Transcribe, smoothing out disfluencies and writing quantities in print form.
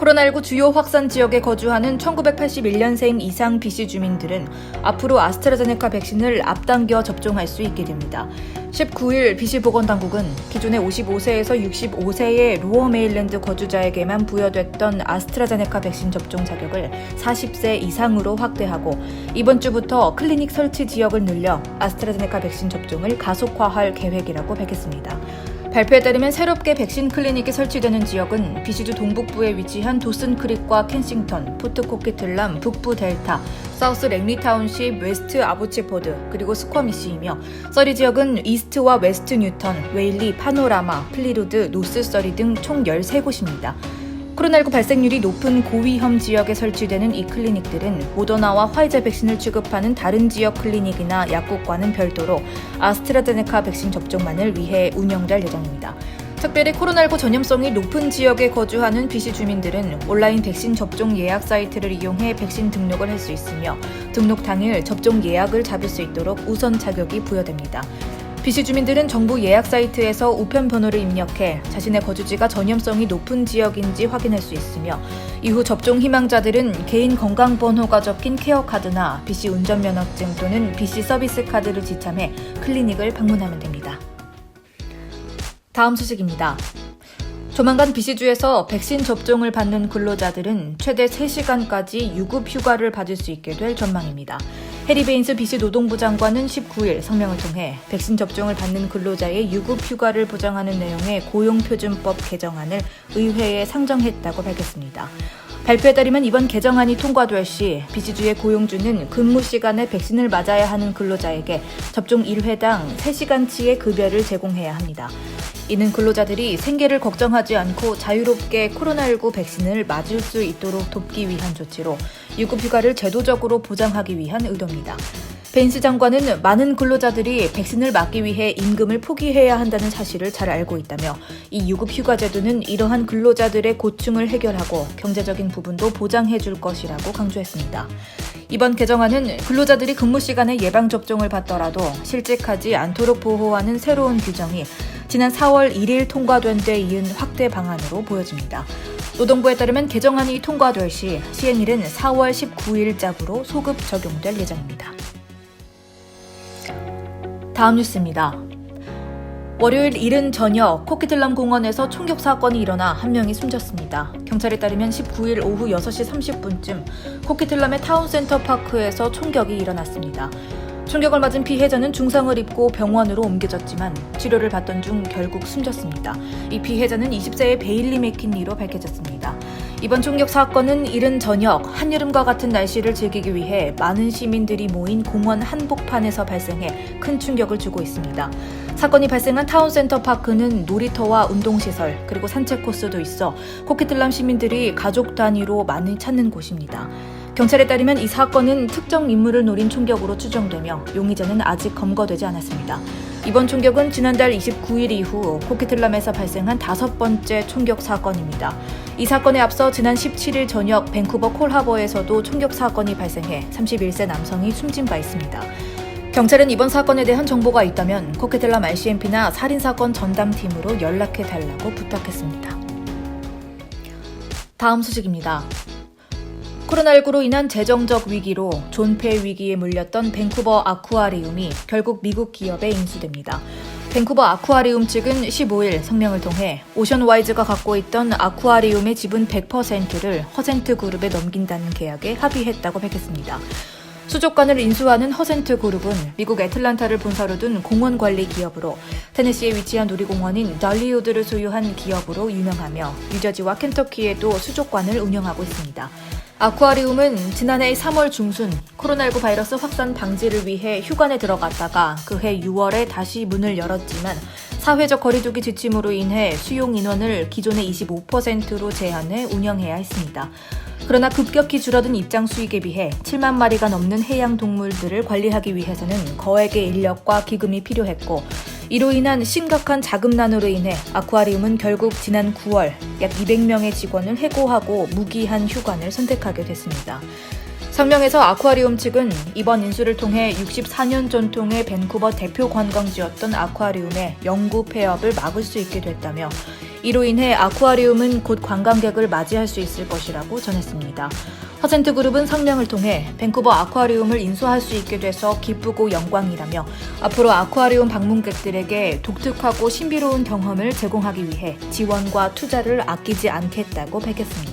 코로나19 주요 확산 지역에 거주하는 1981년생 이상 BC 주민들은 앞으로 아스트라제네카 백신을 앞당겨 접종할 수 있게 됩니다. 19일 BC 보건당국은 기존의 55세에서 65세의 로어 메일랜드 거주자에게만 부여됐던 아스트라제네카 백신 접종 자격을 40세 이상으로 확대하고 이번 주부터 클리닉 설치 지역을 늘려 아스트라제네카 백신 접종을 가속화할 계획이라고 밝혔습니다. 발표에 따르면 새롭게 백신 클리닉이 설치되는 지역은 BC주 동북부에 위치한 도슨 크릭과 켄싱턴, 포트 코키틀람, 북부 델타, 사우스 랭리 타운십, 웨스트 아보치포드, 그리고 스쿼미시이며 서리 지역은 이스트와 웨스트 뉴턴, 웨일리, 파노라마, 플리루드, 노스 서리 등 총 13곳입니다. 코로나19 발생률이 높은 고위험 지역에 설치되는 이 클리닉들은 모더나와 화이자 백신을 취급하는 다른 지역 클리닉이나 약국과는 별도로 아스트라제네카 백신 접종만을 위해 운영될 예정입니다. 특별히 코로나19 전염성이 높은 지역에 거주하는 BC 주민들은 온라인 백신 접종 예약 사이트를 이용해 백신 등록을 할 수 있으며 등록 당일 접종 예약을 잡을 수 있도록 우선 자격이 부여됩니다. BC 주민들은 정부 예약 사이트에서 우편 번호를 입력해 자신의 거주지가 전염성이 높은 지역인지 확인할 수 있으며 이후 접종 희망자들은 개인 건강번호가 적힌 케어카드나 BC 운전면허증 또는 BC 서비스 카드를 지참해 클리닉을 방문하면 됩니다. 다음 소식입니다. 조만간 BC주에서 백신 접종을 받는 근로자들은 최대 3시간까지 유급 휴가를 받을 수 있게 될 전망입니다. 해리 베인스 BC 노동부 장관은 19일 성명을 통해 백신 접종을 받는 근로자의 유급 휴가를 보장하는 내용의 고용표준법 개정안을 의회에 상정했다고 밝혔습니다. 발표에 따르면 이번 개정안이 통과될 시 BC주의 고용주는 근무 시간에 백신을 맞아야 하는 근로자에게 접종 1회당 3시간치의 급여를 제공해야 합니다. 이는 근로자들이 생계를 걱정하지 않고 자유롭게 코로나19 백신을 맞을 수 있도록 돕기 위한 조치로 유급휴가를 제도적으로 보장하기 위한 의도입니다. 베인스 장관은 많은 근로자들이 백신을 맞기 위해 임금을 포기해야 한다는 사실을 잘 알고 있다며 이 유급휴가 제도는 이러한 근로자들의 고충을 해결하고 경제적인 부분도 보장해 줄 것이라고 강조했습니다. 이번 개정안은 근로자들이 근무 시간에 예방접종을 받더라도 실직하지 않도록 보호하는 새로운 규정이 지난 4월 1일 통과된 데 이은 확대 방안으로 보여집니다. 노동부에 따르면 개정안이 통과될 시 시행일은 4월 19일자부로 소급 적용될 예정입니다. 다음 뉴스입니다. 월요일 이른 저녁 코키틀람 공원에서 총격 사건이 일어나 한 명이 숨졌습니다. 경찰에 따르면 19일 오후 6시 30분쯤 코키틀람의 타운센터 파크에서 총격이 일어났습니다. 총격을 맞은 피해자는 중상을 입고 병원으로 옮겨졌지만 치료를 받던 중 결국 숨졌습니다. 이 피해자는 20세의 베일리 맥킨리로 밝혀졌습니다. 이번 총격 사건은 이른 저녁 한여름과 같은 날씨를 즐기기 위해 많은 시민들이 모인 공원 한복판에서 발생해 큰 충격을 주고 있습니다. 사건이 발생한 타운센터 파크는 놀이터와 운동시설 그리고 산책 코스도 있어 코키틀람 시민들이 가족 단위로 많이 찾는 곳입니다. 경찰에 따르면 이 사건은 특정 인물을 노린 총격으로 추정되며 용의자는 아직 검거되지 않았습니다. 이번 총격은 지난달 29일 이후 코키틀람에서 발생한 5번째 총격 사건입니다. 이 사건에 앞서 지난 17일 저녁 밴쿠버 콜하버에서도 총격 사건이 발생해 31세 남성이 숨진 바 있습니다. 경찰은 이번 사건에 대한 정보가 있다면 코키틀람 RCMP나 살인사건 전담팀으로 연락해달라고 부탁했습니다. 다음 소식입니다. 코로나19로 인한 재정적 위기로 존폐 위기에 물렸던 밴쿠버 아쿠아리움이 결국 미국 기업에 인수됩니다. 밴쿠버 아쿠아리움 측은 15일 성명을 통해 오션와이즈가 갖고 있던 아쿠아리움의 지분 100%를 허센트 그룹에 넘긴다는 계약에 합의했다고 밝혔습니다. 수족관을 인수하는 허센트 그룹은 미국 애틀란타를 본사로 둔 공원 관리 기업으로 테네시에 위치한 놀이공원인 달리우드를 소유한 기업으로 유명하며 뉴저지와 켄터키에도 수족관을 운영하고 있습니다. 아쿠아리움은 지난해 3월 중순 코로나19 바이러스 확산 방지를 위해 휴관에 들어갔다가 그해 6월에 다시 문을 열었지만 사회적 거리두기 지침으로 인해 수용 인원을 기존의 25%로 제한해 운영해야 했습니다. 그러나 급격히 줄어든 입장 수익에 비해 7만 마리가 넘는 해양 동물들을 관리하기 위해서는 거액의 인력과 기금이 필요했고 이로 인한 심각한 자금난으로 인해 아쿠아리움은 결국 지난 9월 약 200명의 직원을 해고하고 무기한 휴관을 선택하게 됐습니다. 성명에서 아쿠아리움 측은 이번 인수를 통해 64년 전통의 밴쿠버 대표 관광지였던 아쿠아리움의 영구 폐업을 막을 수 있게 됐다며 이로 인해 아쿠아리움은 곧 관광객을 맞이할 수 있을 것이라고 전했습니다. 허센트그룹은 성명을 통해 밴쿠버 아쿠아리움을 인수할 수 있게 돼서 기쁘고 영광이라며 앞으로 아쿠아리움 방문객들에게 독특하고 신비로운 경험을 제공하기 위해 지원과 투자를 아끼지 않겠다고 밝혔습니다.